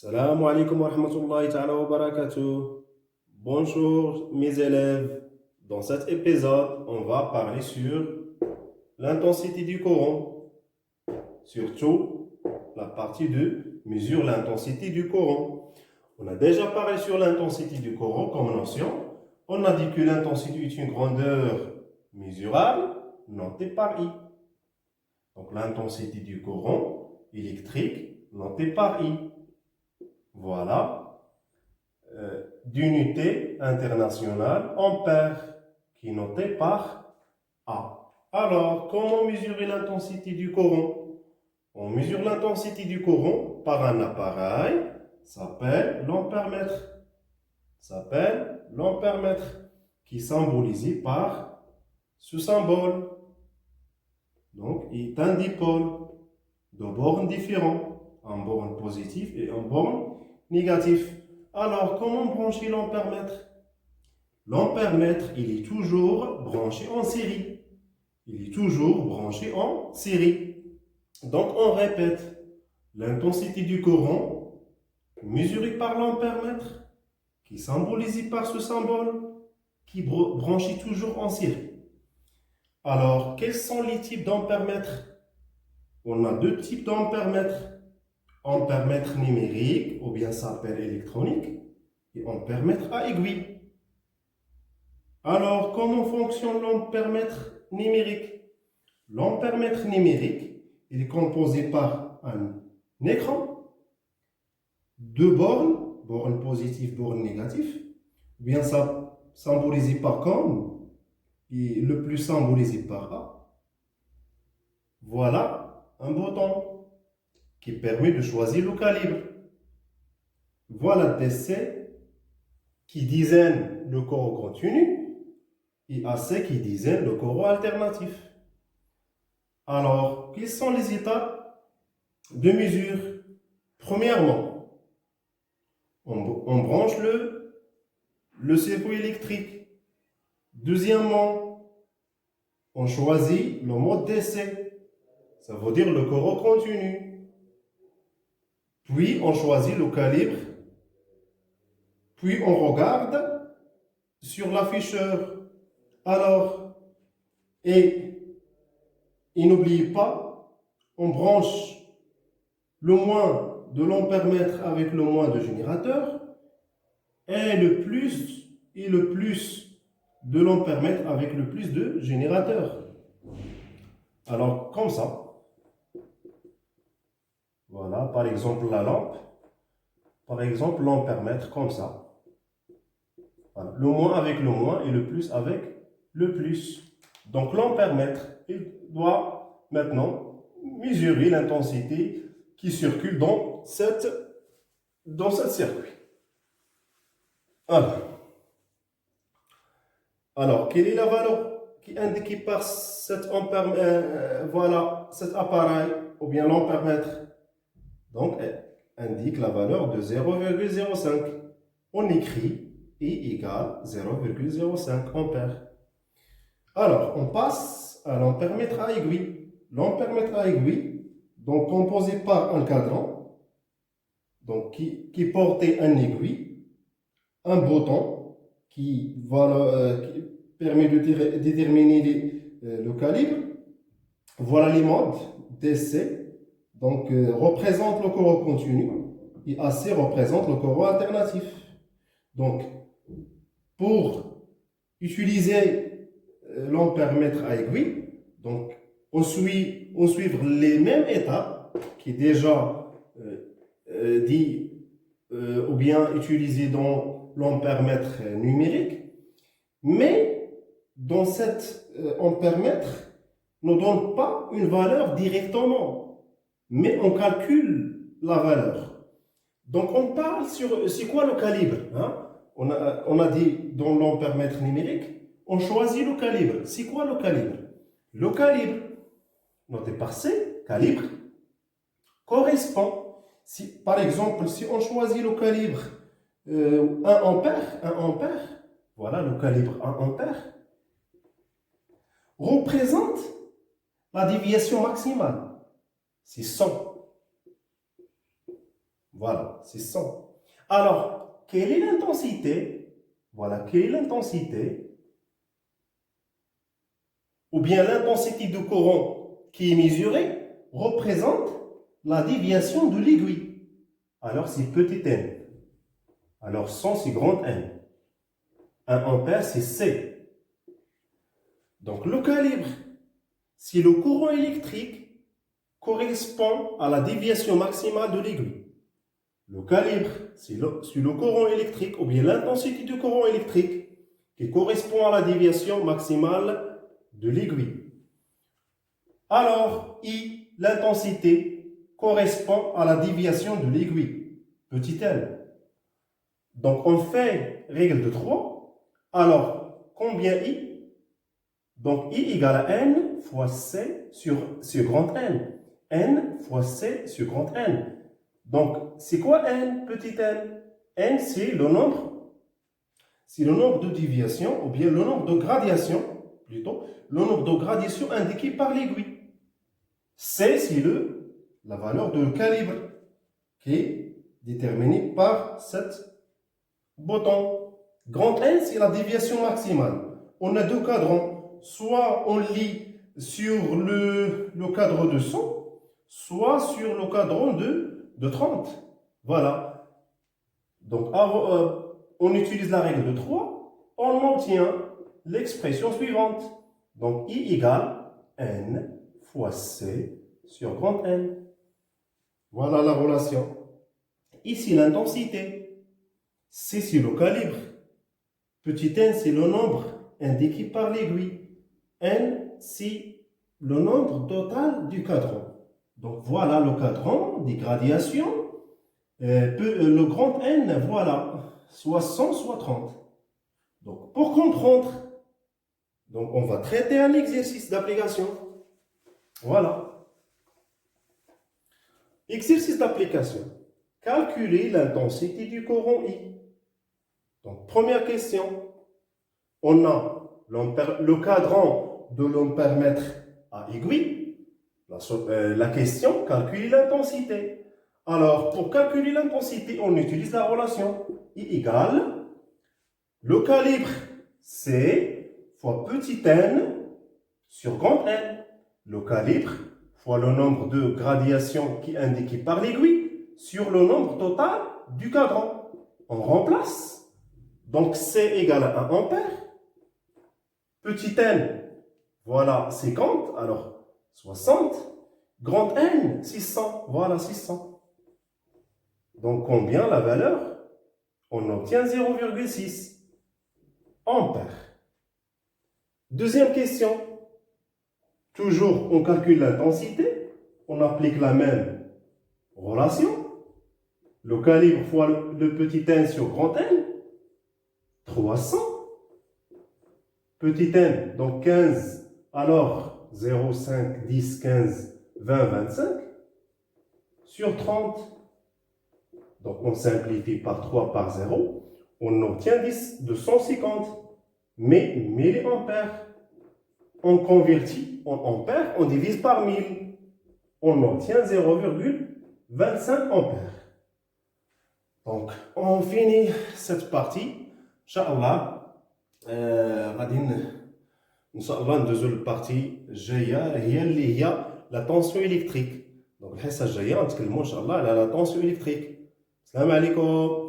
Salam alaikum wa rahmatullahi ta'ala wa barakatuh. Bonjour mes élèves. Dans cet épisode, on va parler sur l'intensité du courant. Surtout la partie de mesure l'intensité du courant. On a déjà parlé sur l'intensité du courant comme notion. On a dit que l'intensité est une grandeur mesurable notée par I. Donc l'intensité du courant électrique notée par I. Voilà. D'unité internationale ampère, qui est notée par A. Alors, comment mesurer l'intensité du courant? On mesure l'intensité du courant par un appareil, s'appelle l'ampèremètre, qui est symbolisé par ce symbole. Donc, il est un dipôle de bornes différents, un borne positif et un borne négatif. Alors, comment brancher l'ampèremètre? L'ampèremètre, il est toujours branché en série. Il est toujours branché en série. Donc, on répète. L'intensité du courant, mesurée par l'ampèremètre, qui est symbolisé par ce symbole, qui branche toujours en série. Alors, quels sont les types d'ampèremètres? On a deux types d'ampèremètres. Ampèremètre numérique, ou bien s'appelle électronique, et ampèremètre à aiguille. Alors, comment fonctionne l'ampèremètre numérique? L'ampèremètre numérique, il est composé par un écran, deux bornes positives, bornes négatives, bien ça symbolisé par comme, et le plus symbolisé par A. Voilà un bouton qui permet de choisir le calibre. Voilà DC qui désigne le courant continu et AC qui désigne le courant alternatif. Alors, quelles sont les étapes de mesure? Premièrement, on branche le circuit électrique. Deuxièmement, on choisit le mode DC, ça veut dire le courant continu. Puis, on choisit le calibre. Puis, on regarde sur l'afficheur. Alors, et n'oubliez pas, on branche le moins de l'ampèremètre avec le moins de générateur et le plus de l'ampèremètre avec le plus de générateur. Alors, comme ça, voilà, par exemple la lampe, par exemple l'ampèremètre, comme ça. Voilà. Le moins avec le moins et le plus avec le plus. Donc l'ampèremètre, il doit maintenant mesurer l'intensité qui circule dans cette circuit. Alors, quelle est la valeur qui est indiquée par cet appareil ou bien l'ampèremètre? Donc, elle indique la valeur de 0,05. On écrit I égale 0,05 ampères. Alors, on passe à l'ampèremètre à aiguille. L'ampèremètre à aiguille, donc composé par un cadran, donc qui portait un aiguille, un bouton qui permet de déterminer le calibre. Voilà les modes. DC donc représente le courant continu et AC représente le courant alternatif. Donc, pour utiliser l'ampèremètre à aiguille, donc on suit les mêmes étapes qui est déjà dit ou bien utilisé dans l'ampèremètre numérique, mais dans cet ampèremètre ne donne pas une valeur directement, mais on calcule la valeur. Donc on parle sur c'est quoi le calibre, hein? On a dit dans l'ampèremètre numérique, on choisit le calibre. C'est quoi le calibre? Le calibre, noté par C, calibre, correspond. Si, par exemple, si on choisit le calibre 1 ampère, voilà le calibre 1 ampère, représente la déviation maximale. C'est 100. Voilà, c'est 100. Alors, quelle est l'intensité? Voilà, quelle est l'intensité? Ou bien l'intensité du courant qui est mesurée représente la déviation de l'aiguille. Alors, c'est petit n. Alors, 100, c'est grand N. 1 ampère, c'est C. Donc, le calibre, si le courant électrique correspond à la déviation maximale de l'aiguille. Le calibre, c'est le courant électrique ou bien l'intensité du courant électrique qui correspond à la déviation maximale de l'aiguille. Alors, I, l'intensité, correspond à la déviation de l'aiguille, petit n. Donc, on fait règle de 3. Alors, combien I? Donc, I égale à N fois C sur grand N. N fois C sur grand N. Donc, c'est quoi N, petit n? N, c'est le nombre de déviations, ou bien le nombre de gradations, plutôt, le nombre de gradations indiqué par l'aiguille. C, c'est la valeur de calibre, qui est déterminée par cet bouton. Grand N, c'est la déviation maximale. On a deux cadrans. Soit on lit sur le cadre de 100, soit sur le cadran de 30. Voilà. Donc, on utilise la règle de 3. On obtient l'expression suivante. Donc, I égale N fois C sur grand N. Voilà la relation. Ici, l'intensité. C, c'est le calibre. Petit n, c'est le nombre indiqué par l'aiguille. N, c'est le nombre total du cadran. Donc, voilà le cadran des gradations. Le grand N, voilà, soit 100, soit 30. Donc, pour comprendre, donc on va traiter un exercice d'application. Voilà. Exercice d'application. Calculer l'intensité du courant I. Donc, première question. On a le cadran de l'ampèremètre à aiguille. La question, calculer l'intensité. Alors, pour calculer l'intensité, on utilise la relation I égale le calibre C fois petit n sur grand N. Le calibre fois le nombre de gradations qui est indiqué par l'aiguille sur le nombre total du cadran. On remplace. Donc, C égale à 1 ampère. Petit n, voilà 50, alors 60. Grand N, 600, voilà 600. Donc, combien la valeur? On obtient 0,6 ampères. Deuxième question. Toujours, on calcule l'intensité. On applique la même relation. Le calibre fois le petit n sur grand N. 300. Petit n, donc 15. Alors, 0, 5, 10, 15, 20, 25. Sur 30. Donc, on simplifie par 3 par 0. On obtient 250 milliampères. On convertit en ampères, on divise par 1000. On obtient 0,25 ampères. Donc, on finit cette partie. Inch'Allah, غادي ان شاء الله ندوزو للبارتي الجايه هي اللي هي لا طونسيون الكتريك. دونك الحصه الجايه غنتكلموا ان شاء الله على لا طونسيون الكتريك. السلام عليكم.